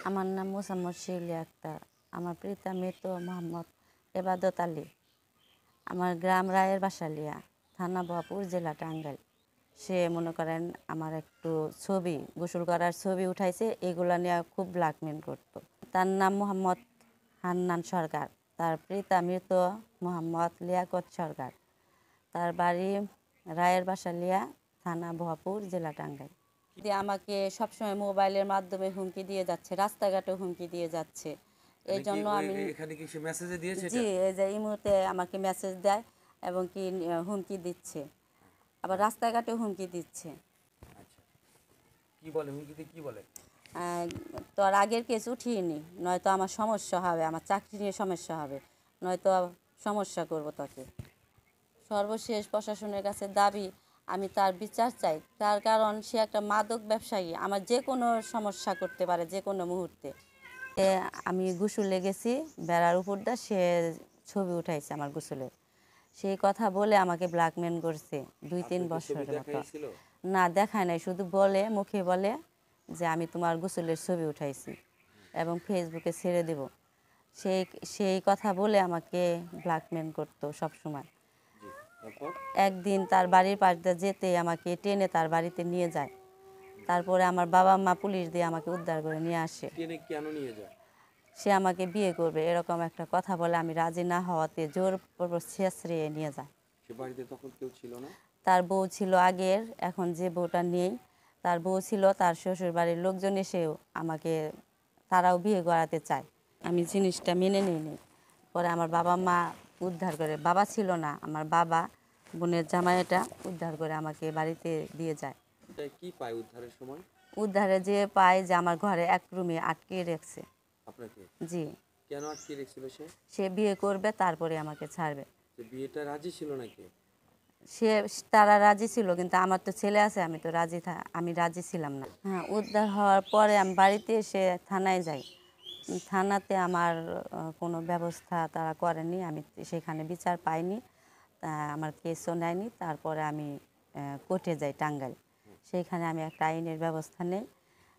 আমার নাম মোসাম্মদ শিউলি আক্তার। আমার পিতা মৃত মোহাম্মদ এবাদত আলী। আমার গ্রাম রায়ের বাসালিয়া, থানা বহরপুর, জেলা টাঙ্গাইল। সে মনে করেন আমার একটু ছবি, গোসল করার ছবি উঠাইছে, এগুলো নিয়ে খুব ব্ল্যাকমেল করতো। তার নাম মোহাম্মদ হান্নান সরকার। তার পিতা মৃত মোহাম্মদ লিয়াকত সরকার। তার বাড়ি রায়ের বাসালিয়া, থানা বহরপুর, জেলা টাঙ্গাইল। আমাকে সবসময় মোবাইলের মাধ্যমে হুমকি দিয়ে যাচ্ছে, রাস্তাঘাটে হুমকি দিয়ে যাচ্ছে। এই জন্য আমি এখানে কি সে মেসেজে দিয়েছে? জি, এই যে এই মুহূর্তে আমাকে মেসেজ দেয় এবং কি হুমকি দিচ্ছে, আবার রাস্তাঘাটে হুমকি দিচ্ছে। আচ্ছা, কি বলে হুমকিতে, কি বলে? তোর আগের কেস উঠিয়ে নি, নয়তো আমার সমস্যা হবে, আমার চাকরি নিয়ে সমস্যা হবে, নয়তো সমস্যা করব তোকে। সর্বশেষ প্রশাসনের কাছে দাবি, আমি তার বিচার চাই। তার কারণ সে একটা মাদক ব্যবসায়ী, আমার যে কোনো সমস্যা করতে পারে যে কোনো মুহূর্তে। আমি গোসলে গেছি, বেড়ার উপর দিয়ে সে ছবি উঠাইছে আমার গোসলে। সেই কথা বলে আমাকে ব্ল্যাকমেল করছে 2-3 বছরের মতো। না, দেখায় নাই, শুধু বলে, মুখে বলে যে আমি তোমার গোসলের ছবি উঠাইছি এবং ফেসবুকে ছেড়ে দেব। সেই সেই কথা বলে আমাকে ব্ল্যাকমেল করতো সব সময়। একদিন তার বাড়ির পাশ দিয়ে যেতে আমাকে টেনে তার বাড়িতে নিয়ে যায়। তারপরে আমার বাবা মা পুলিশ দিয়ে আমাকে উদ্ধার করে নিয়ে আসে। কেন নিয়ে যায়? সে আমাকে বিয়ে করবে এরকম একটা কথা বলে, আমি রাজি না হওয়াতে জোরপূর্বক ছেঁচড়িয়ে নিয়ে যায়। সে বাড়িতে তখন কেউ ছিল না? তার বউ ছিল আগের, এখন যে বউটা নেই তার বউ ছিল। তার শ্বশুর বাড়ির লোকজন এসেও আমাকে, তারাও বিয়ে করাতে চায়। আমি জিনিসটা মেনে নিইনি। পরে আমার বাবা মা উদ্ধার করে, বাবা ছিল না, আমার বাবা বোনের জামাইটা উদ্ধার করে আমাকে বাড়িতে দিয়ে যায়। কি পায় উদ্ধারের সময়? উদ্ধারে যে পায় যে আমার ঘরে এক রুমে আটকে রেখেছে। আপনাকে? জি। কেন আটকে রেখেছিল সে? সে বিয়ে করবে, তারপরে আমাকে ছাড়বে। বিয়েটা রাজি ছিল নাকি? সে তারা রাজি ছিল, কিন্তু আমার তো ছেলে আছে, আমি তো আমি রাজি ছিলাম না। হ্যাঁ, উদ্ধার হওয়ার পরে আমি বাড়িতে এসে থানায় যাই। থানাতে আমার কোনো ব্যবস্থা তারা করেনি, আমি সেখানে বিচার পাইনি, তা আমার কেসও নেয়নি। তারপরে আমি কোর্টে যাই টাঙ্গাইল। সেইখানে আমি একটা আইনের ব্যবস্থা নেই।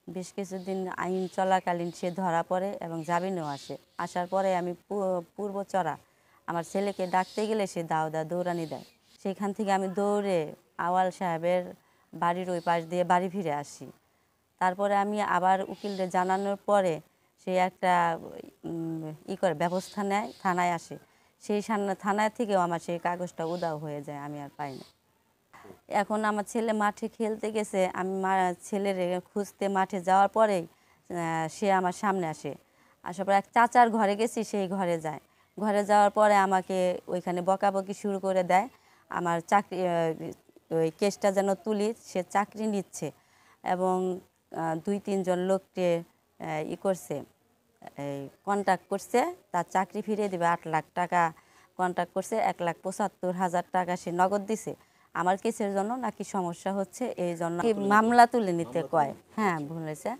বেশ কিছুদিন আইন চলাকালীন সে ধরা পড়ে এবং জামিনেও আসে। আসার পরে আমি পূর্বচরা আমার ছেলেকে ডাকতে গেলে সে দৌড়ানি দেয়। সেখান থেকে আমি দৌড়ে আওয়াল সাহেবের বাড়ির ওই পাশ দিয়ে বাড়ি ফিরে আসি। তারপরে আমি আবার উকিলদের জানানোর পরে সে একটা ব্যবস্থা নেয়, থানায় আসে। সেই থানায় থেকেও আমার সেই কাগজটা উধাও হয়ে যায়, আমি আর পাই না। এখন আমার ছেলে মাঠে খেলতে গেছে, আমি ছেলের খুঁজতে মাঠে যাওয়ার পরেই সে আমার সামনে আসে। আসার পর এক চাচার ঘরে গেছি, সেই ঘরে যায়। ঘরে যাওয়ার পরে আমাকে ওইখানে বকাবকি শুরু করে দেয়। আমার চাকরি, ওই কেসটা যেন তুলি, সে চাকরি নিচ্ছে এবং 2-3 জন লোককে করছে, এই কন্ট্যাক্ট করছে, তার চাকরি ফিরিয়ে দেবে 8 লাখ টাকা কন্ট্যাক্ট করছে। 1,75,000 টাকা সে নগদ দিছে। আমার কেসের জন্য নাকি সমস্যা হচ্ছে, এই জন্য মামলা তুলে নিতে কয়। হ্যাঁ, বলেছে,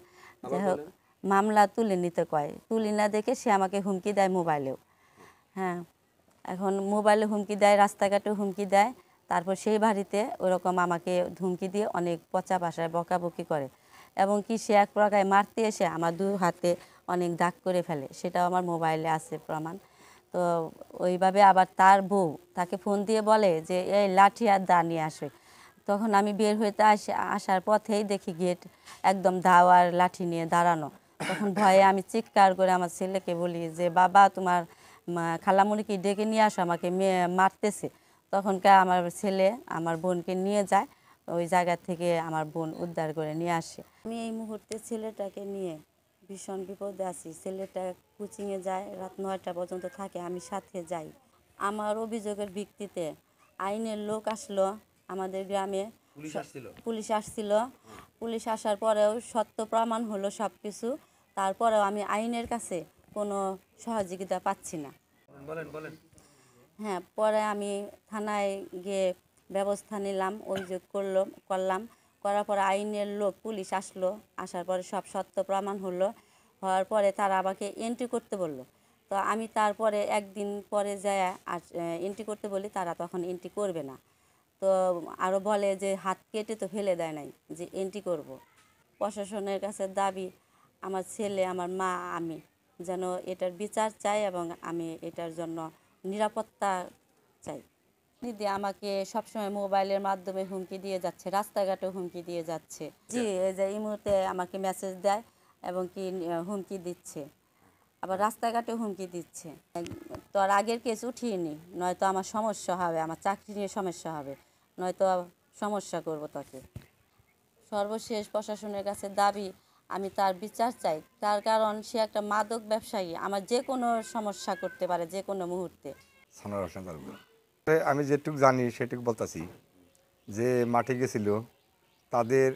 যাই হোক মামলা তুলে নিতে কয়। তুলি না দেখে সে আমাকে হুমকি দেয় মোবাইলেও। হ্যাঁ, এখন মোবাইলে হুমকি দেয়, রাস্তাঘাটে হুমকি দেয়। তারপর সেই বাড়িতে ওরকম আমাকে হুমকি দিয়ে অনেক পচা ভাষায় বকাবকি করে এবং কি সে এক প্রকার মারতে এসে আমার 2 হাতে অনেক দাগ করে ফেলে, সেটাও আমার মোবাইলে আছে প্রমাণ। তো ওইভাবে আবার তার বউ তাকে ফোন দিয়ে বলে যে এই লাঠি আর দা নিয়ে আসে। তখন আমি বের হইতে আসার পথেই দেখি গেট একদম দাও আর লাঠি নিয়ে দাঁড়ানো। তখন ভয়ে আমি চিৎকার করে আমার ছেলেকে বলি যে বাবা, তোমার খালামুনিকে ডেকে নিয়ে আসো, আমাকে মারতেছে। তখনকার আমার ছেলে আমার বোনকে নিয়ে যায়, ওই জায়গা থেকে আমার বোন উদ্ধার করে নিয়ে আসে। আমি এই মুহূর্তে ছেলেটাকে নিয়ে ভীষণ বিপদে আছি। ছেলেটা কোচিংয়ে যায়, রাত 9টা পর্যন্ত থাকে, আমি সাথে যাই। আমার অভিযোগের ভিত্তিতে আইনের লোক আসলো আমাদের গ্রামে, পুলিশ আসছিল। পুলিশ আসার পরেও সত্য প্রমাণ হলো সব কিছু, তারপরেও আমি আইনের কাছে কোনো সহযোগিতা পাচ্ছি না। হ্যাঁ, পরে আমি থানায় গিয়ে ব্যবস্থা নিলাম, অভিযোগ করলাম। করার পরে আইনের লোক পুলিশ আসলো, আসার পরে সব সত্য প্রমাণ হওয়ার পরে তারা আমাকে এন্ট্রি করতে বললো। তো আমি তারপরে একদিন পরে যায় আর এন্ট্রি করতে বলি, তারা তখন এন্ট্রি করবে না। তো আরও বলে যে হাত কেটে তো ফেলে দেয় নাই, যে এন্ট্রি করব। প্রশাসনের কাছে দাবি, আমার ছেলে, আমার মা, আমি যেন এটার বিচার চাই এবং আমি এটার জন্য নিরাপত্তা চাই। দিদি আমাকে সবসময় মোবাইলের মাধ্যমে হুমকি দিয়ে যাচ্ছে, রাস্তাঘাটে হুমকি দিয়ে যাচ্ছে। জি, এই যে এই মুহূর্তে আমাকে মেসেজ দেয় এবং কি হুমকি দিচ্ছে, আবার রাস্তাঘাটে হুমকি দিচ্ছে। তো আর আগের কেস উঠিয়ে নয়তো আমার সমস্যা হবে, আমার চাকরি নিয়ে সমস্যা হবে, নয়তো সমস্যা করব তাকে। সর্বশেষ প্রশাসনের কাছে দাবি, আমি তার বিচার চাই। তার কারণ সে একটা মাদক ব্যবসায়ী, আমার যে কোনো সমস্যা করতে পারে যে কোনো মুহূর্তে। সানোয়ার হোসেন তালুকদার। আমি যেটুকু জানি সেটুকু বলতেছি যে মাঠে গেছিল, তাদের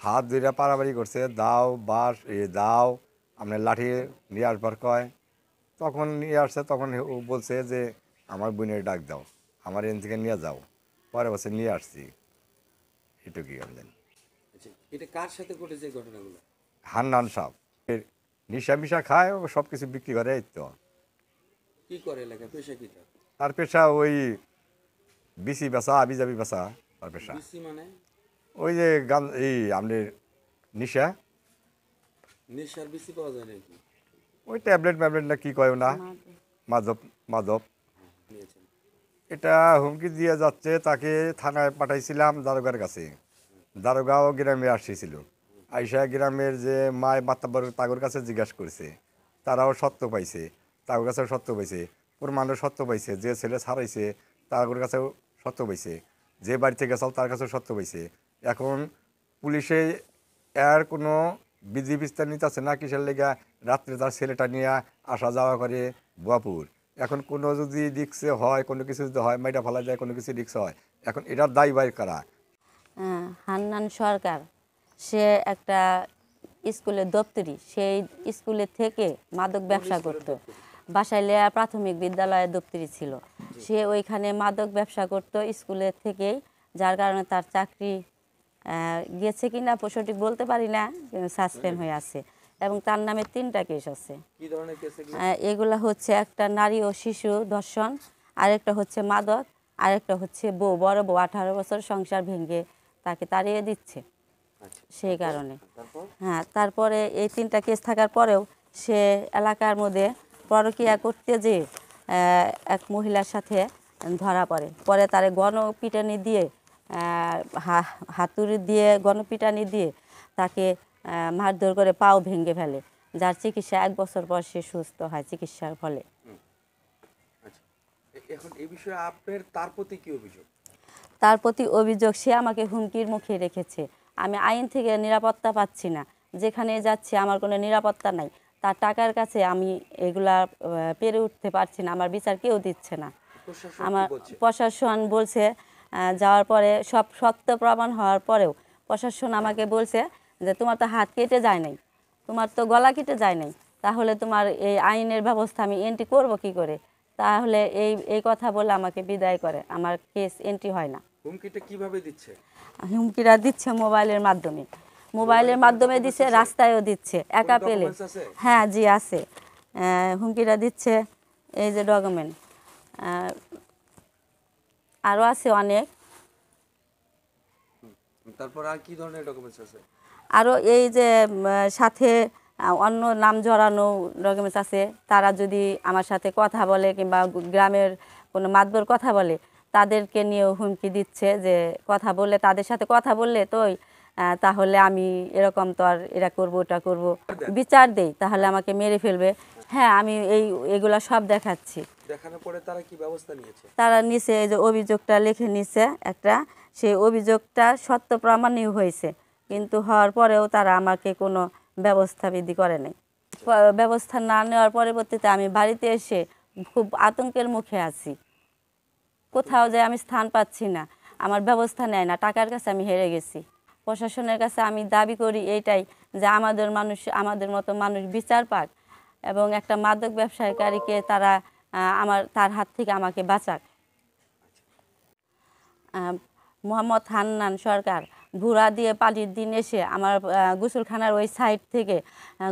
হাত ধরে পারাপারি করছে, দাও বাস দাও আপনার লাঠি নিয়ে আসবার কয়। তখন নিয়ে আসছে, তখন ও বলছে যে আমার বোনের ডাক দাও, আমার এন থেকে নিয়ে যাও। পরে বছর নিয়ে আসছি, এটুকুই আমি জানি। আচ্ছা, এটা কার সাথে ঘটেছে এই ঘটনাগুলো? হান্নান সাহেব নিশা মিশা খায়, ও সব কিছু বিক্রি করে, এই তো। কি করে এলাকায়, পেশা কি তার? তার পেশা ওই বিসি বেচা, আবিজাবি বেচা তার পেশা। বিসি মানে? ওই যে গান এই আমাদের নিশা, নেশার বিসি পাওয়া যায় নাকি? ওই ট্যাবলেট ম্যাবলেট না কি কয় না, মাদক মাদক। নিয়েছেন। এটা হুমকি দিয়ে যাচ্ছে, তাকে থানায় পাঠাইছিলাম দারোগার কাছে। দারোগাও গ্রামে আসছিল, আইসা গ্রামের যে মায় মাতাব্বর তাগর কাছে জিজ্ঞাসা করছে, তারাও সত্য পাইছে, তাগর কাছেও সত্য পাইছে, প্রমাণও সত্য পাইছে, যে ছেলে ছাড়াইছে তাগর কাছেও সত্য পাইছে, যে বাড়ি থেকে গেছাল তার কাছেও সত্য পাইছে। এখন পুলিশে এর কোনো বিধি বিস্তার নিতেছে না, কিসের লেগা রাত্রে তার ছেলেটা নিয়ে আসা যাওয়া করে বুয়াপুর। এখন কোনো যদি রিক্সে হয়, কোনো কিছু যদি হয়, মাইটা ফেলা যায়, কোনো কিছু রিক্স হয়, এখন এটার দায় বাই করা। হান্নান সরকার, সে একটা স্কুলের দপ্তরি, সেই স্কুলে থেকে মাদক ব্যবসা করত। বাসাইলিয়া প্রাথমিক বিদ্যালয়ের দপ্তরি ছিল, সে ওইখানে মাদক ব্যবসা করত স্কুলের থেকেই, যার কারণে তার চাকরি গেছে কিনা সঠিক বলতে পারি না, সাসপেন্ড হয়ে আছে এবং তার নামে 3টা কেস আছে। কি ধরনের কেস এগুলো? এগুলা হচ্ছে একটা নারী ও শিশু ধর্ষণ, আরেকটা হচ্ছে মাদক, আরেকটা হচ্ছে বড় বউ 18 বছর সংসার ভেঙে তাকে তাড়িয়ে দিচ্ছে, আচ্ছা, সেই কারণে। তারপর? হ্যাঁ, তারপরে এই 3টা কেস থাকার পরেও সে এলাকার মধ্যে পরকীয়া করতে যে এক মহিলার সাথে ধরা পড়ে। পরে তারে গণপিটানি দিয়ে, হাতুড়ি দিয়ে গণপিটানি দিয়ে তাকে মারধর করে পাও ভেঙে ফেলে, যার চিকিৎসা 1 বছর পর সে সুস্থ হয় চিকিৎসার ফলে। আচ্ছা, এখন এই বিষয়ে আপনার তার প্রতি কি অভিযোগ? তার প্রতি অভিযোগ, সে আমাকে হুমকির মুখে রেখেছে। আমি আইন থেকে নিরাপত্তা পাচ্ছি না, যেখানে যাচ্ছি আমার কোনো নিরাপত্তা নাই। তার টাকার কাছে আমি এগুলা পেরে উঠতে পারছি না, আমার বিচার কেউ দিচ্ছে না। প্রশাসন আমার কি বলছে? প্রশাসন বলছে, যাওয়ার পরে সব সত্য প্রমাণ হওয়ার পরেও প্রশাসন আমাকে বলছে যে তোমার তো হাত কেটে যায় নাই, তোমার তো গলা কেটে যায় নাই, তাহলে তোমার এই আইনের ব্যবস্থা আমি এন্ট্রি করব কি করে? তাহলে এই এই কথা বলে আমাকে বিদায় করে, আমার কেস এন্ট্রি হয় না। হুমকিটা কিভাবে দিচ্ছে? হুমকিরা দিচ্ছে মোবাইলের মাধ্যমে, মোবাইলের মাধ্যমে দিচ্ছে, রাস্তায়ও দিচ্ছে একা পেলে। ডকুমেন্টস আছে? হ্যাঁ জি আছে, হুমকিরা দিচ্ছে, এই যে ডকুমেন্ট, আরও আছে অনেক। তারপর আর কি ধরনের ডকুমেন্টস আছে? আরও এই যে সাথে অন্য নাম জড়ানো ডকুমেন্টস আছে, তারা যদি আমার সাথে কথা বলে কিংবা গ্রামের কোনো মাতবর কথা বলে, তাদেরকে নিয়েও হুমকি দিচ্ছে যে কথা বললে, তাদের সাথে কথা বললে তোই তাহলে আমি এরকম তো আর এরা করবো ওটা করব, বিচার দেই তাহলে আমাকে মেরে ফেলবে। হ্যাঁ, আমি এগুলা সব দেখাচ্ছি। দেখানোর পরে তারা কি ব্যবস্থা নিয়েছে? তারা নিচে এই যে অভিযোগটা লিখে নিছে একটা, সেই অভিযোগটা সত্য প্রমাণীয় হয়েছে, কিন্তু হওয়ার পরেও তারা আমাকে কোনো ব্যবস্থা বিধি করে নাই। ব্যবস্থা না নেওয়ার পরবর্তীতে আমি বাড়িতে এসে খুব আতঙ্কের মুখে আছি, কোথাও যে আমি স্থান পাচ্ছি না, আমার ব্যবস্থা নেয় না, টাকার কাছে আমি হেরে গেছি। প্রশাসনের কাছে আমি দাবি করি এইটাই যে আমাদের মতো মানুষ বিচার পাক এবং একটা মাদক ব্যবসায়ীকারীকে তারা তার হাত থেকে আমাকে বাঁচাক। মোহাম্মদ হান্নান সরকার ঘোড়া দিয়ে পানির দিন এসে আমার গোসলখানার ওই সাইড থেকে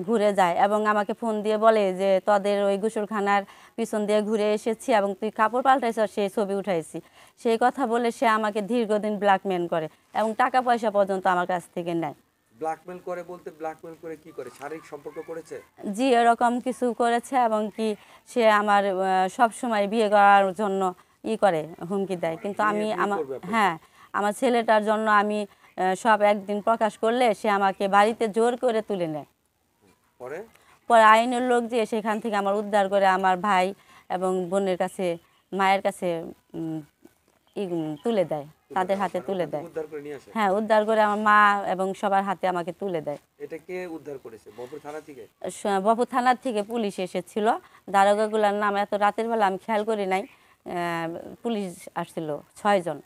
ঘুরে যায় এবং আমাকে ফোন দিয়ে বলে যে তোদের ওই গোসলখানার পিছন দিয়ে ঘুরে এসেছি এবং তুই কাপড় পাল্টাইছ, সেই ছবি উঠাইছি। সেই কথা বলে সে আমাকে দীর্ঘদিন ব্ল্যাকমেল করে এবং টাকা পয়সা পর্যন্ত আমার কাছ থেকে নেয়। ব্ল্যাকমেল করে বলতে ব্ল্যাকমেল করে কি করে, শারীরিক সম্পর্ক করেছে? জি এরকম কিছু করেছে, এবং কি সে আমার সব সময় বিয়ে করার জন্য করে, হুমকি দেয়। কিন্তু আমি বিয়ে আমার করবে আপনাকে? হ্যাঁ, আমার ছেলেটার জন্য আমি সব একদিন প্রকাশ করলে সে আমাকে বাড়িতে জোর করে তুলে নেয়। পরে পরে আইনের লোক যে সেখান থেকে আমার উদ্ধার করে আমার ভাই এবং বোনের কাছে, মায়ের কাছে তুলে দেয়, তাদের হাতে তুলে ওখান থেকে দেয়। উদ্ধার করে নিয়ে আসে? হ্যাঁ, উদ্ধার করে আমার মা এবং সবার হাতে আমাকে তুলে দেয়। এটা কে উদ্ধার করেছে, বপুর থানা থেকে? বপুর থানার থেকে পুলিশ এসেছিল, দারোগাগুলোর নাম এত রাতের বেলা আমি খেয়াল করি নাই। পুলিশ আসছিল 6 জন।